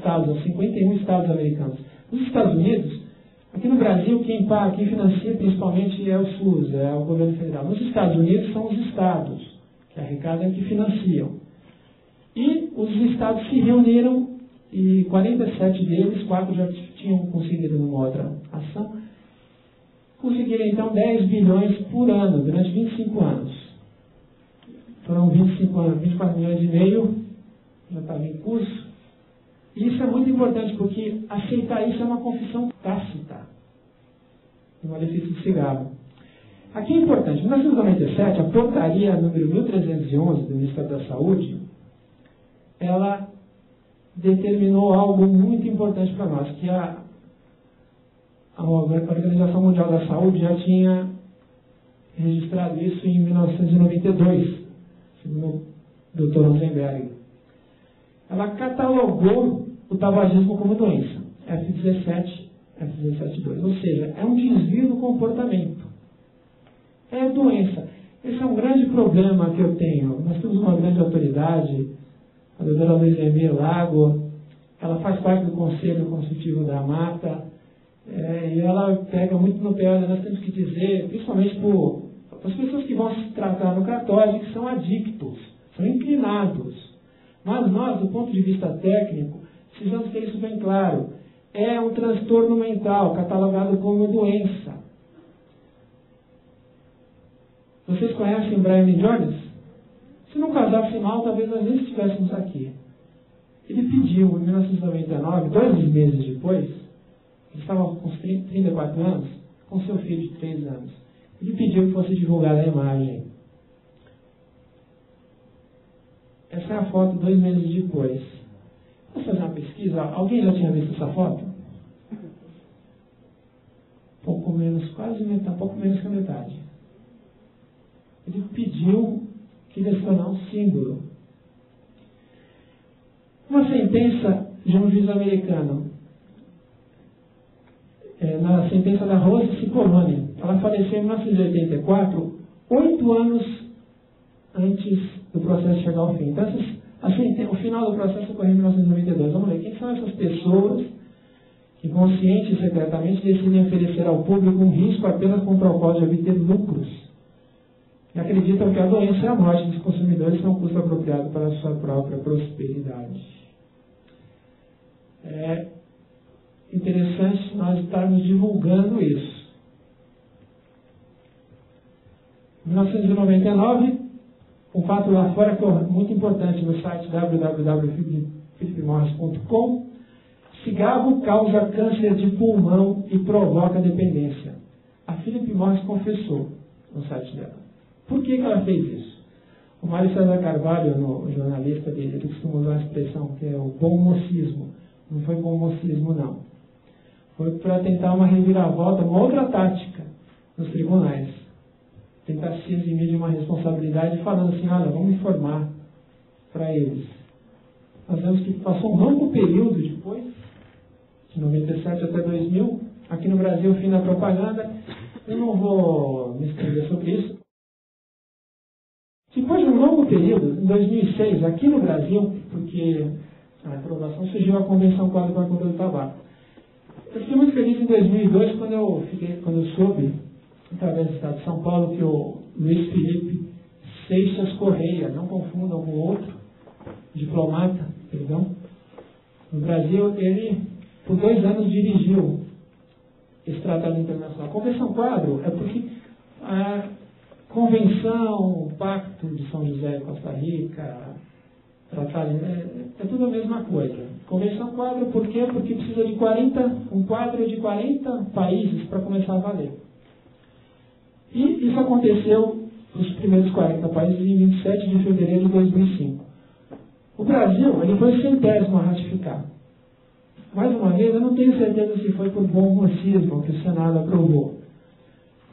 estados, aos 51 estados americanos. Nos Estados Unidos, aqui no Brasil, quem financia principalmente é o SUS, é o governo federal. Nos Estados Unidos são os estados, que arrecadam e que financiam. E os estados se reuniram e 47 deles, 4 já tinham conseguido numa outra ação, conseguiram então 10 bilhões por ano, durante 25 anos. Foram 25 anos, 24 milhões e meio, já estava em curso. E isso é muito importante, porque aceitar isso é uma confissão tácita, um malefício de cigarro. Aqui é importante, em 1997, a portaria número 1311 do Ministério da Saúde, ela determinou algo muito importante para nós, que a Organização Mundial da Saúde já tinha registrado isso em 1992, segundo o Dr. Rosenberg. Ela catalogou o tabagismo como doença, F17.2, ou seja, é um desvio do comportamento. É doença. Esse é um grande problema que eu tenho. Nós temos uma grande autoridade, a doutora Luiz Emir Lago, ela faz parte do Conselho Consultivo da Mata, e ela pega muito no pé, nós temos que dizer, principalmente para as pessoas que vão se tratar no cartório, que são adictos, são inclinados. Mas nós, do ponto de vista técnico, precisamos ter isso bem claro. É um transtorno mental, catalogado como doença. Vocês conhecem Brian Jones? Se não casasse mal, talvez nós nem estivéssemos aqui. Ele pediu, em 1999, 2 meses depois, ele estava com 34 anos, com seu filho de 3 anos. Ele pediu que fosse divulgada a imagem. Essa é a foto 2 meses depois. Vamos fazer uma pesquisa? Alguém já tinha visto essa foto? Pouco menos, quase metade, pouco menos que a metade. Ele pediu que ele acionar um símbolo. Uma sentença de um juiz americano, na sentença da Rose Cipollone, ela faleceu em 1984, 8 anos antes do processo chegar ao fim. Então, o final do processo ocorreu em 1992. Vamos ver, quem são essas pessoas que consciente e secretamente decidem oferecer ao público um risco apenas com o propósito de obter lucros e acreditam que a doença e a morte dos consumidores são um custo apropriado para a sua própria prosperidade. É interessante nós estarmos divulgando isso. Em 1999, um fato lá fora que é muito importante no site www.philipmorris.com: cigarro causa câncer de pulmão e provoca dependência. A Philip Morris confessou no site dela. Por que ela fez isso? O Mário César Carvalho, no jornalista dele, ele costuma usar uma expressão que é o bom mocismo. Não foi bom mocismo, não. Foi para tentar uma reviravolta, uma outra tática nos tribunais. Tentar se eximir de uma responsabilidade falando assim, olha, vamos informar para eles. Nós vemos que passou um longo período depois, de 97 até 2000, aqui no Brasil, fim da propaganda. Eu não vou me estender sobre isso. Depois de um longo período, em 2006, aqui no Brasil, porque a aprovação surgiu a Convenção Quadro para o Controle do Tabaco. Eu fiquei muito feliz em 2002, quando eu soube, através do Estado de São Paulo, que o Luiz Felipe Seixas Correia, não confundam com outro, diplomata, no Brasil, ele, por 2 anos, dirigiu esse tratado internacional. A Convenção Quadro é porque a Convenção, o Pacto de São José e Costa Rica, tratado, é tudo a mesma coisa. Convenção Quadro, por quê? Porque precisa de um quadro de 40 países para começar a valer. E isso aconteceu nos primeiros 40 países em 27 de fevereiro de 2005. O Brasil, ele foi o 100º a ratificar. Mais uma vez, eu não tenho certeza se foi por bom mocismo que o Senado aprovou.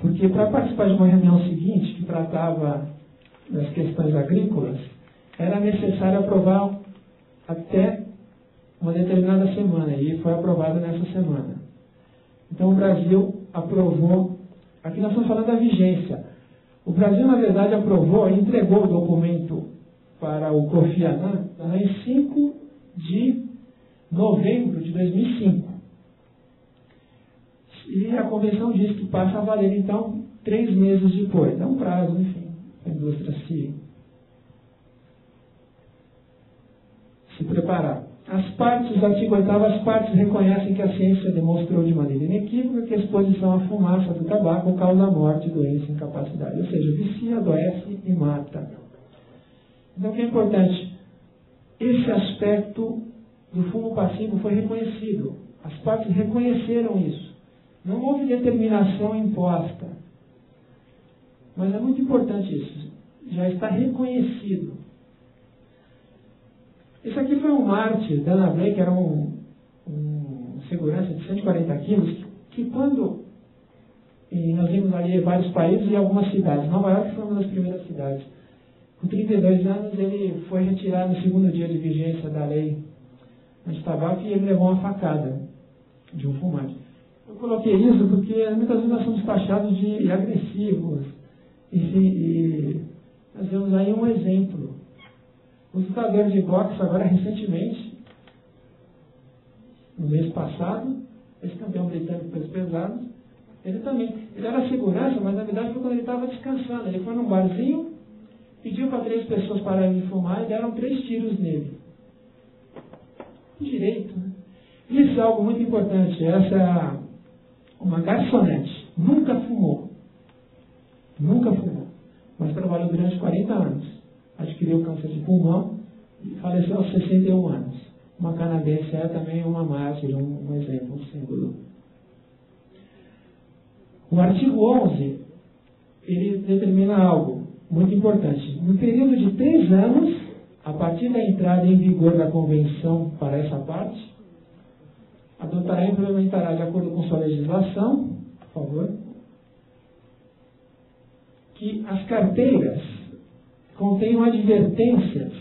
Porque para participar de uma reunião seguinte, que tratava das questões agrícolas, era necessário aprovar até uma determinada semana, e foi aprovado nessa semana. Então o Brasil aprovou, aqui nós estamos falando da vigência. O Brasil, na verdade, aprovou e entregou o documento para o Kofi Annan em 5 de novembro de 2005. E a convenção diz que passa a valer, então, 3 meses depois. É um prazo, enfim, a indústria se preparar. As partes, o artigo 8º, as partes reconhecem que a ciência demonstrou de maneira inequívoca que a exposição à fumaça do tabaco causa morte, doença e incapacidade. Ou seja, vicia, adoece e mata. Então, o que é importante? Esse aspecto do fumo passivo foi reconhecido. As partes reconheceram isso. Não houve determinação imposta. Mas é muito importante isso. Já está reconhecido. Esse aqui foi um Marte da Dana Blake, que era um segurança de 140 quilos, que quando nós vimos ali vários países e algumas cidades. Nova York foi uma das primeiras cidades. Com 32 anos, ele foi retirado no segundo dia de vigência da lei anti-tabaco e ele levou uma facada de um fumante. Eu coloquei isso porque muitas vezes nós somos taxados de agressivos. E nós vemos aí um exemplo. Os lutadores de boxe, agora recentemente, no mês passado, esse campeão britânico pesos pesados, ele era segurança, mas na verdade foi quando ele estava descansando. Ele foi num barzinho, pediu para 3 pessoas pararem de fumar e deram 3 tiros nele. Direito, né? Isso é algo muito importante. Essa é uma garçonete. Nunca fumou. Nunca fumou. Mas trabalhou durante 40 anos. Adquiriu câncer de pulmão e faleceu aos 61 anos. Uma canadense é também uma mártir, um exemplo, um símbolo. O artigo 11, ele determina algo muito importante. No período de 3 anos, a partir da entrada em vigor da convenção para essa parte, adotará e implementará, de acordo com sua legislação, por favor, que as carteiras contenham advertências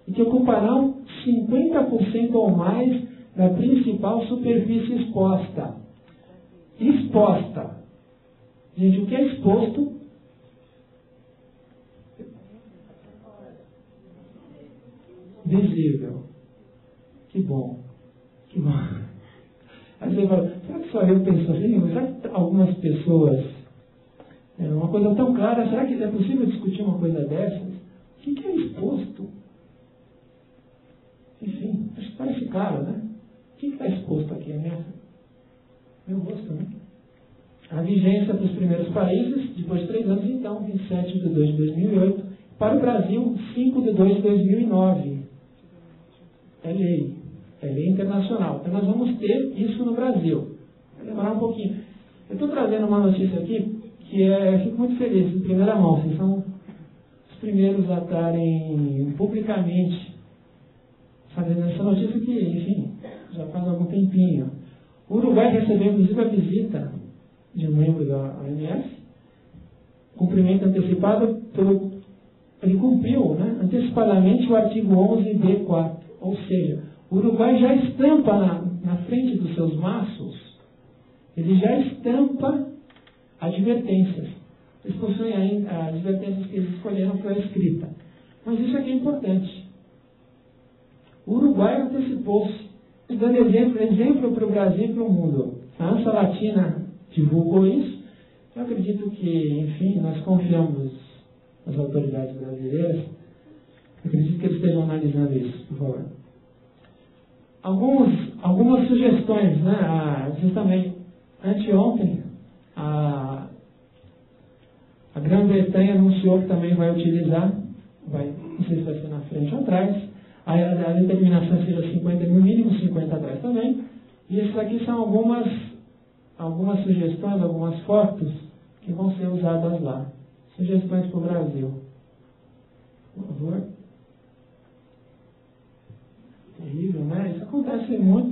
e que ocuparão 50% ou mais da principal superfície exposta. Exposta. Gente, o que é exposto? Visível. Que bom. Que bom. Aí você fala, será que só eu penso assim? Será que algumas pessoas... uma coisa tão clara, será que é possível discutir uma coisa dessas? O que é exposto? Enfim, acho que parece claro, né? O que está exposto aqui? Meu rosto, né? A vigência para os primeiros países, depois de 3 anos, então, 27 de 2 de 2008. Para o Brasil, 5 de 2 de 2009. É lei internacional. Então, nós vamos ter isso no Brasil. Vai demorar um pouquinho. Eu estou trazendo uma notícia aqui que eu fico muito feliz, em primeira mão. Vocês são os primeiros a estarem publicamente fazendo essa notícia que, enfim, já faz algum tempinho. O Uruguai recebeu, inclusive, a visita de um membro da OMS, cumprimento antecipado ele cumpriu, né, antecipadamente o artigo 11b4, ou seja, o Uruguai já estampa na frente dos seus maços, ele já estampa advertências. Eles possuem ainda as advertências que eles escolheram para a escrita. Mas isso aqui é importante. O Uruguai antecipou-se, dando exemplo para o Brasil e para o mundo. A ANSA Latina divulgou isso. Eu acredito que, enfim, nós confiamos nas autoridades brasileiras. Eu acredito que eles estejam analisando isso, por favor. Algumas sugestões, né? Justamente, anteontem, a Grã-Bretanha anunciou que também vai utilizar, não sei se vai ser na frente ou atrás, a determinação seja 50 mil, mínimo 50 atrás também. E esses aqui são algumas sugestões, algumas fotos que vão ser usadas lá. Sugestões para o Brasil. Por favor. Terrível, né? Isso acontece muito.